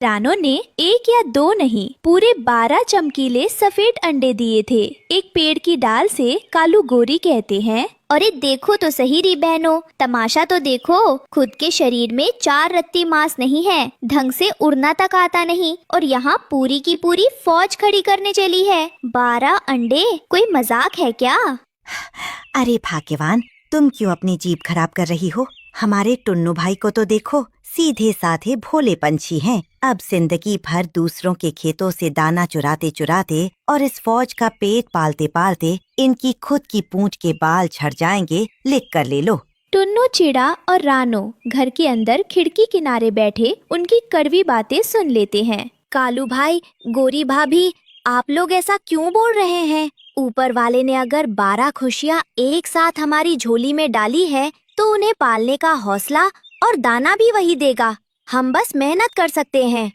रानो ने एक या दो नहीं, पूरे 12 चमकीले सफेद अंडे दिए थे। एक पेड़ की डाल से कालू गोरी कहते हैं, अरे देखो तो सही री बहनों, तमाशा तो देखो। खुद के शरीर में 4 रत्ती मांस नहीं है, ढंग से उड़ना तक आता नहीं, और यहाँ पूरी की पूरी फौज खड़ी करने चली है। 12 अंडे, कोई मजाक है क्या? अरे भाग्यवान, तुम क्यों अपनी जीभ खराब कर रही हो? हमारे टुन्नू भाई को तो देखो, सीधे साधे भोले पंछी हैं। अब जिंदगी भर दूसरों के खेतों से दाना चुराते चुराते और इस फौज का पेट पालते पालते इनकी खुद की पूंछ के बाल झड़ जाएंगे। लिख कर ले लो। टुन्नू चिड़ा और रानो घर के अंदर खिड़की किनारे बैठे उनकी कड़वी बातें सुन लेते हैं। कालू भाई, गोरी भाभी, आप लोग ऐसा क्यों बोल रहे हैं? ऊपर वाले ने अगर 12 खुशियाँ एक साथ हमारी झोली में डाली है तो उन्हें पालने का हौसला और दाना भी वही देगा। हम बस मेहनत कर सकते हैं।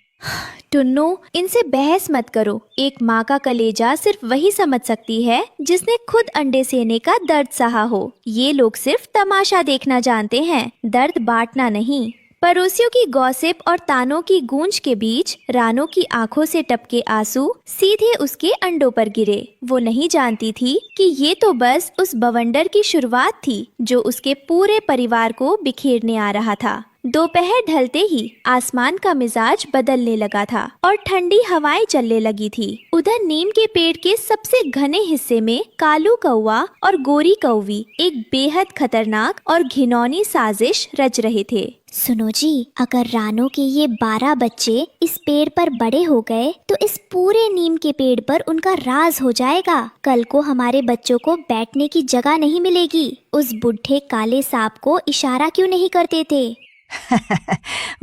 टुन्नू, इनसे बहस मत करो। एक माँ का कलेजा सिर्फ वही समझ सकती है जिसने खुद अंडे सेने का दर्द सहा हो। ये लोग सिर्फ तमाशा देखना जानते हैं, दर्द बांटना नहीं। पड़ोसियों की गॉसिप और तानों की गूंज के बीच रानो की आंखों से टपके आंसू सीधे उसके अंडों पर गिरे। वो नहीं जानती थी कि ये तो बस उस बवंडर की शुरुआत थी जो उसके पूरे परिवार को बिखेरने आ रहा था। दोपहर ढलते ही आसमान का मिजाज बदलने लगा था और ठंडी हवाएं चलने लगी थी। उधर नीम के पेड़ के सबसे घने हिस्से में कालू कौवा और गोरी कौवी एक बेहद खतरनाक और घिनौनी साजिश रच रहे थे। सुनो जी, अगर रानो के ये 12 बच्चे इस पेड़ पर बड़े हो गए तो इस पूरे नीम के पेड़ पर उनका राज हो जाएगा। कल को हमारे बच्चों को बैठने की जगह नहीं मिलेगी। उस बुढ़े काले सांप को इशारा क्यों नहीं करते थे?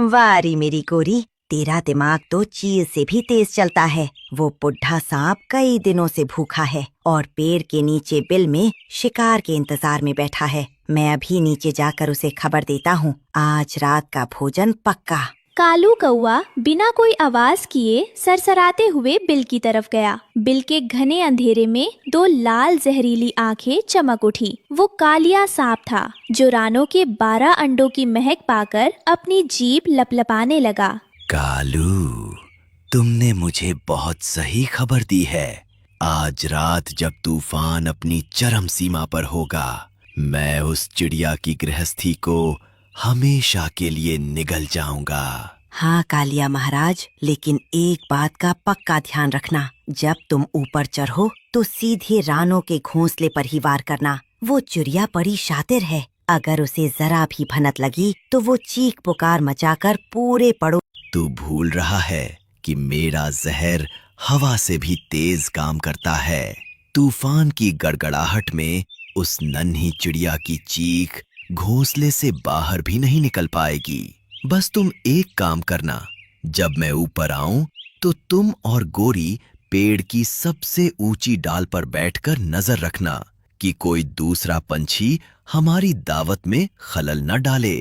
वारी मेरी गोरी, तेरा दिमाग तो चील से भी तेज चलता है। वो बुढ़ा सांप कई दिनों से भूखा है और पेड़ के नीचे बिल में शिकार के इंतजार में बैठा है। मैं अभी नीचे जाकर उसे खबर देता हूँ। आज रात का भोजन पक्का। कालू कौवा बिना कोई आवाज किए सरसराते हुए बिल की तरफ गया। बिल के घने अंधेरे में 2 लाल जहरीली आंखें चमक उठी। वो कालिया सांप था जो रानो के 12 अंडों की महक पाकर अपनी जीभ लपलपाने लगा। कालू, तुमने मुझे बहुत सही खबर दी है। आज रात जब तूफान अपनी चरम सीमा पर होगा, मैं उस चिड़िया की गृहस्थी को हमेशा के लिए निगल जाऊंगा। हाँ कालिया महाराज, लेकिन एक बात का पक्का ध्यान रखना। जब तुम ऊपर चढ़ो तो सीधे रानो के घोंसले पर ही वार करना। वो चिड़िया बड़ी शातिर है। अगर उसे जरा भी भनक लगी तो वो चीख पुकार मचाकर पूरे पड़ो। तू भूल रहा है कि मेरा जहर हवा से भी तेज काम करता है। तूफान की गड़गड़ाहट में उस नन्ही चिड़िया की चीख घोंसले से बाहर भी नहीं निकल पाएगी। बस तुम एक काम करना, जब मैं ऊपर आऊं तो तुम और गोरी पेड़ की सबसे ऊंची डाल पर बैठकर नजर रखना कि कोई दूसरा पंछी हमारी दावत में खलल न डाले।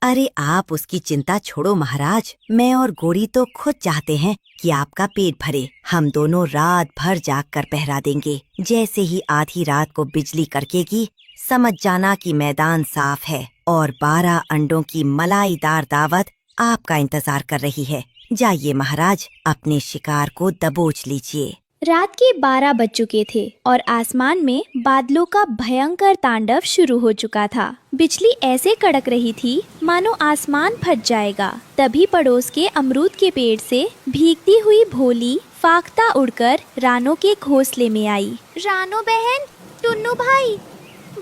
अरे आप उसकी चिंता छोड़ो महाराज, मैं और गोरी तो खुद चाहते हैं कि आपका पेट भरे। हम दोनों रात भर जाग कर पहरा देंगे। जैसे ही आधी रात को बिजली कड़केगी, समझ जाना कि मैदान साफ है और 12 अंडों की मलाईदार दावत आपका इंतजार कर रही है। जाइए महाराज, अपने शिकार को दबोच लीजिए। रात के 12 बज चुके थे और आसमान में बादलों का भयंकर तांडव शुरू हो चुका था। बिजली ऐसे कड़क रही थी मानो आसमान फट जाएगा। तभी पड़ोस के अमरूद के पेड़ से भीगती हुई भोली फाख्ता उड़कर रानो के घोंसले में आई। रानो बहन, टुन्नू भाई,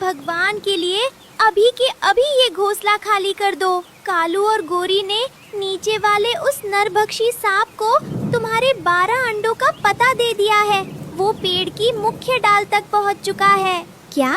भगवान के लिए अभी के अभी ये घोंसला खाली कर दो। कालू और गोरी ने नीचे वाले उस नरभक्षी सांप को तुम्हारे 12 अंडों का पता दे दिया है। वो पेड़ की मुख्य डाल तक पहुंच चुका है। क्या?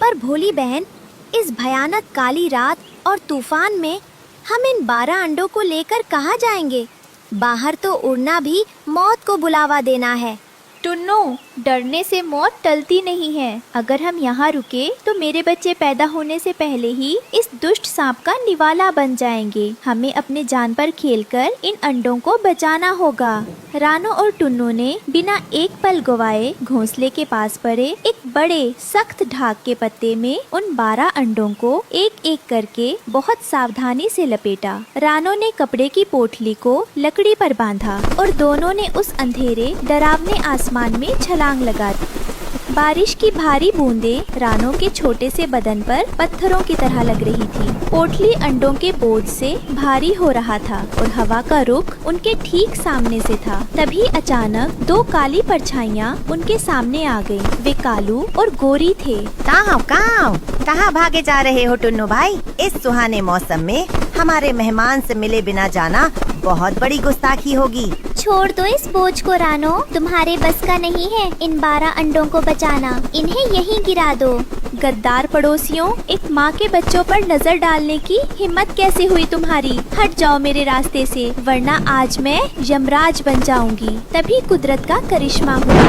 पर भोली बहन, इस भयानक काली रात और तूफान में हम इन 12 अंडों को लेकर कहाँ जाएंगे? बाहर तो उड़ना भी मौत को बुलावा देना है। टुन्नू सुनो, डरने से मौत टलती नहीं है। अगर हम यहाँ रुके तो मेरे बच्चे पैदा होने से पहले ही इस दुष्ट सांप का निवाला बन जाएंगे। हमें अपने जान पर खेलकर इन अंडों को बचाना होगा। रानो और टुन्नू ने बिना एक पल गवाए घोंसले के पास पड़े एक बड़े सख्त ढाक के पत्ते में उन 12 अंडों को एक एक करके बहुत सावधानी से लपेटा। रानो ने कपड़े की पोटली को लकड़ी पर बांधा और दोनों ने उस अंधेरे डरावने आसमान में छलांग लगा दी। बारिश की भारी बूंदें रानो के छोटे से बदन पर पत्थरों की तरह लग रही थी। पोटली अंडों के बोझ से भारी हो रहा था और हवा का रुख उनके ठीक सामने से था। तभी अचानक 2 काली परछाइयाँ उनके सामने आ गईं। वे कालू और गोरी थे। कहाँ भागे जा रहे हो टुन्नू भाई? इस सुहाने मौसम में हमारे मेहमान से मिले बिना जाना बहुत बड़ी गुस्ताखी होगी। छोड़ दो इस बोझ को रानो, तुम्हारे बस का नहीं है इन 12 अंडों को बचाना। इन्हें यहीं गिरा दो। गद्दार पड़ोसियों, एक माँ के बच्चों पर नजर डालने की हिम्मत कैसे हुई तुम्हारी? हट जाओ मेरे रास्ते से, वरना आज मैं यमराज बन जाऊंगी। तभी कुदरत का करिश्मा हुआ।